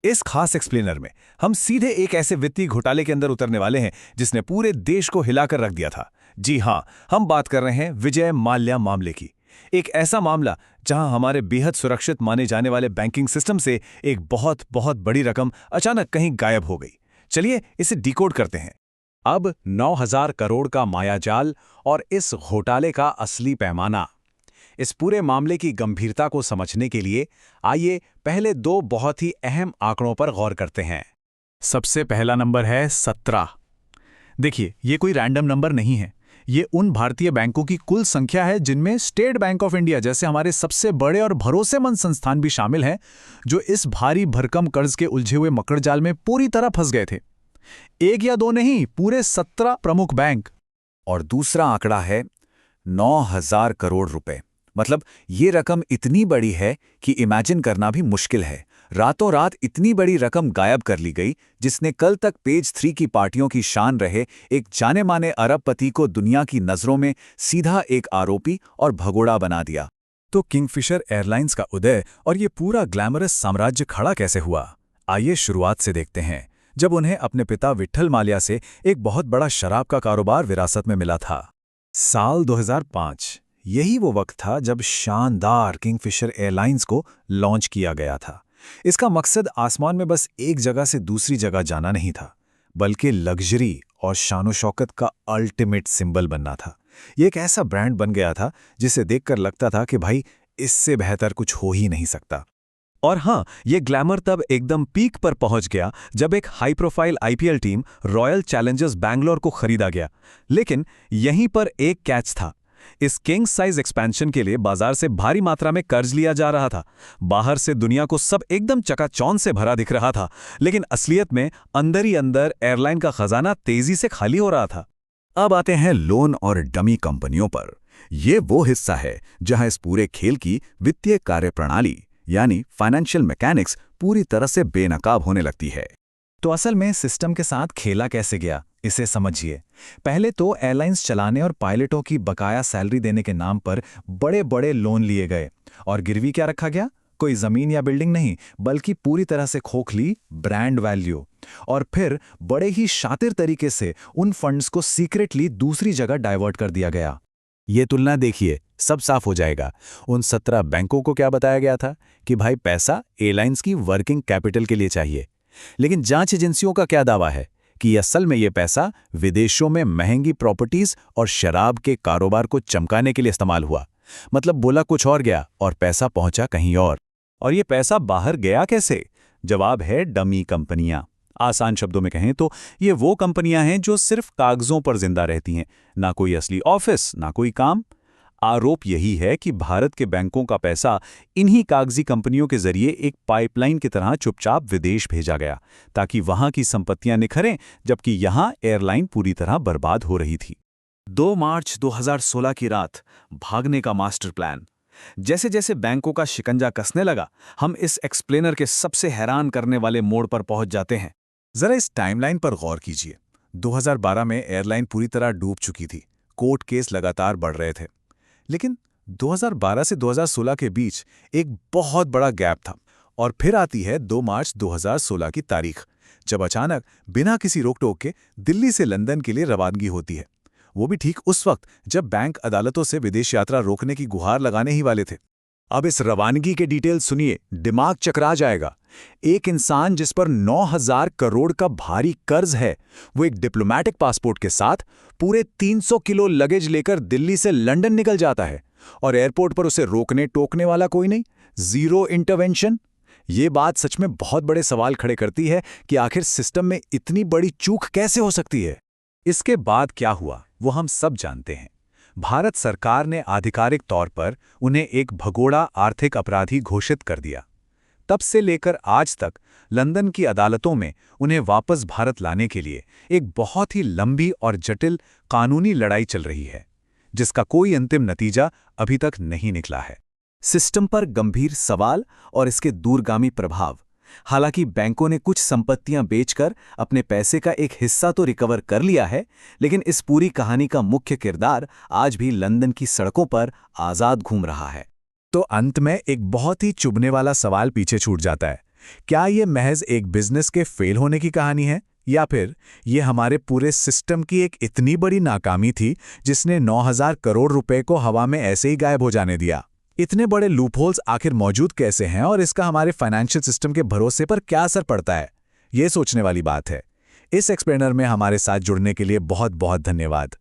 इस खास एक्सप्लेनर में हम सीधे एक ऐसे वित्तीय घोटाले के अंदर उतरने वाले हैं जिसने पूरे देश को हिलाकर रख दिया था। जी हां, हम बात कर रहे हैं विजय माल्या मामले की। एक ऐसा मामला जहां हमारे बेहद सुरक्षित माने जाने वाले बैंकिंग सिस्टम से एक बहुत बहुत बड़ी रकम अचानक कहीं गायब हो गई। चलिए इसे डिकोड करते हैं। अब 9,000 करोड़ का मायाजाल और इस घोटाले का असली पैमाना। इस पूरे मामले की गंभीरता को समझने के लिए आइए पहले दो बहुत ही अहम आंकड़ों पर गौर करते हैं। सबसे पहला नंबर है 17। देखिए, ये कोई रैंडम नंबर नहीं है। ये उन भारतीय बैंकों की कुल संख्या है जिनमें स्टेट बैंक ऑफ इंडिया जैसे हमारे सबसे बड़े और भरोसेमंद संस्थान भी शामिल हैं, जो इस भारी भरकम कर्ज के उलझे हुए मकड़जाल में पूरी तरह फंस गए थे। एक या दो नहीं, पूरे 17 प्रमुख बैंक। और दूसरा आंकड़ा है 9,000 करोड़ रुपए। मतलब ये रकम इतनी बड़ी है कि इमेजिन करना भी मुश्किल है। रातों रात इतनी बड़ी रकम गायब कर ली गई, जिसने कल तक पेज 3 की पार्टियों की शान रहे एक जाने माने अरबपति को दुनिया की नजरों में सीधा एक आरोपी और भगोड़ा बना दिया। तो किंगफिशर एयरलाइंस का उदय और ये पूरा ग्लैमरस साम्राज्य खड़ा कैसे हुआ? आइए शुरुआत से देखते हैं, जब उन्हें अपने पिता विट्ठल माल्या से एक बहुत बड़ा शराब का कारोबार विरासत में मिला था। साल 2005 यही वो वक्त था जब शानदार किंगफिशर एयरलाइंस को लॉन्च किया गया था। इसका मकसद आसमान में बस एक जगह से दूसरी जगह जाना नहीं था, बल्कि लग्जरी और शानो शौकत का अल्टीमेट सिंबल बनना था। ये एक ऐसा ब्रांड बन गया था जिसे देखकर लगता था कि भाई, इससे बेहतर कुछ हो ही नहीं सकता। और हाँ, ये ग्लैमर तब एकदम पीक पर पहुंच गया जब एक high profile IPL team royal Challengers Bangalore को खरीदा गया। लेकिन यहीं पर एक कैच था। इस किंग साइज एक्सपेंशन के लिए बाजार से भारी मात्रा में कर्ज लिया जा रहा था। बाहर से दुनिया को सब एकदम चकाचौंध से भरा दिख रहा था, लेकिन असलियत में अंदर ही अंदर एयरलाइन का खजाना तेजी से खाली हो रहा था। अब आते हैं लोन और डमी कंपनियों पर। ये वो हिस्सा है जहां इस पूरे खेल की वित्तीय कार्यप्रणाली यानी फाइनेंशियल मैकेनिक्स पूरी तरह से बेनकाब होने लगती है। तो असल में सिस्टम के साथ खेला कैसे गया, इसे समझिए। पहले तो एयरलाइंस चलाने और पायलटों की बकाया सैलरी देने के नाम पर बड़े बड़े लोन लिए गए। और गिरवी क्या रखा गया? कोई जमीन या बिल्डिंग नहीं, बल्कि पूरी तरह से खोखली ब्रांड वैल्यू। और फिर बड़े ही शातिर तरीके से उन फंड्स को सीक्रेटली दूसरी जगह डाइवर्ट कर दिया गया। ये तुलना देखिए, सब साफ हो जाएगा। उन 17 बैंकों को क्या बताया गया था कि भाई पैसा एयरलाइंस की वर्किंग कैपिटल के लिए चाहिए, लेकिन जांच एजेंसियों का क्या दावा है कि असल में ये पैसा विदेशों में महंगी प्रॉपर्टीज और शराब के कारोबार को चमकाने के लिए इस्तेमाल हुआ। मतलब बोला कुछ और गया और पैसा पहुंचा कहीं और ये पैसा बाहर गया कैसे? जवाब है डमी कंपनियां। आसान शब्दों में कहें तो ये वो कंपनियां हैं जो सिर्फ कागजों पर जिंदा रहती हैं, ना कोई असली ऑफिस, ना कोई काम। आरोप यही है कि भारत के बैंकों का पैसा इन्हीं कागजी कंपनियों के जरिए एक पाइपलाइन की तरह चुपचाप विदेश भेजा गया, ताकि वहां की संपत्तियां निखरें, जबकि यहां एयरलाइन पूरी तरह बर्बाद हो रही थी। 2 मार्च 2016 की रात, भागने का मास्टर प्लान। जैसे जैसे बैंकों का शिकंजा कसने लगा, हम इस एक्सप्लेनर के सबसे हैरान करने वाले मोड़ पर पहुंच जाते हैं। जरा इस टाइमलाइन पर गौर कीजिए। 2012 में एयरलाइन पूरी तरह डूब चुकी थी, कोर्ट केस लगातार बढ़ रहे थे। लेकिन 2012 से 2016 के बीच एक बहुत बड़ा गैप था। और फिर आती है 2 मार्च 2016 की तारीख, जब अचानक बिना किसी रोक टोक के दिल्ली से लंदन के लिए रवानगी होती है। वो भी ठीक उस वक्त जब बैंक अदालतों से विदेश यात्रा रोकने की गुहार लगाने ही वाले थे। अब इस रवानगी के डिटेल सुनिए, दिमाग चकरा जाएगा। एक इंसान जिस पर 9,000 करोड़ का भारी कर्ज है, वो एक डिप्लोमेटिक पासपोर्ट के साथ पूरे 300 किलो लगेज लेकर दिल्ली से लंदन निकल जाता है, और एयरपोर्ट पर उसे रोकने टोकने वाला कोई नहीं, जीरो इंटरवेंशन। ये बात सच में बहुत बड़े सवाल खड़े करती है कि आखिर सिस्टम में इतनी बड़ी चूक कैसे हो सकती है। इसके बाद क्या हुआ वो हम सब जानते हैं। भारत सरकार ने आधिकारिक तौर पर उन्हें एक भगोड़ा आर्थिक अपराधी घोषित कर दिया। तब से लेकर आज तक लंदन की अदालतों में उन्हें वापस भारत लाने के लिए एक बहुत ही लंबी और जटिल कानूनी लड़ाई चल रही है, जिसका कोई अंतिम नतीजा अभी तक नहीं निकला है। सिस्टम पर गंभीर सवाल और इसके दूरगामी प्रभाव। हालांकि बैंकों ने कुछ संपत्तियां बेचकर अपने पैसे का एक हिस्सा तो रिकवर कर लिया है, लेकिन इस पूरी कहानी का मुख्य किरदार आज भी लंदन की सड़कों पर आजाद घूम रहा है। तो अंत में एक बहुत ही चुभने वाला सवाल पीछे छूट जाता है क्या ये महज एक बिजनेस के फेल होने की कहानी है, या फिर ये हमारे पूरे सिस्टम की एक इतनी बड़ी नाकामी थी जिसने 9,000 करोड़ रुपए को हवा में ऐसे ही गायब हो जाने दिया? इतने बड़े लूपहोल्स आखिर मौजूद कैसे हैं और इसका हमारे फाइनेंशियल सिस्टम के भरोसे पर क्या असर पड़ता है? ये सोचने वाली बात है। इस एक्सप्लेनर में हमारे साथ जुड़ने के लिए बहुत बहुत धन्यवाद।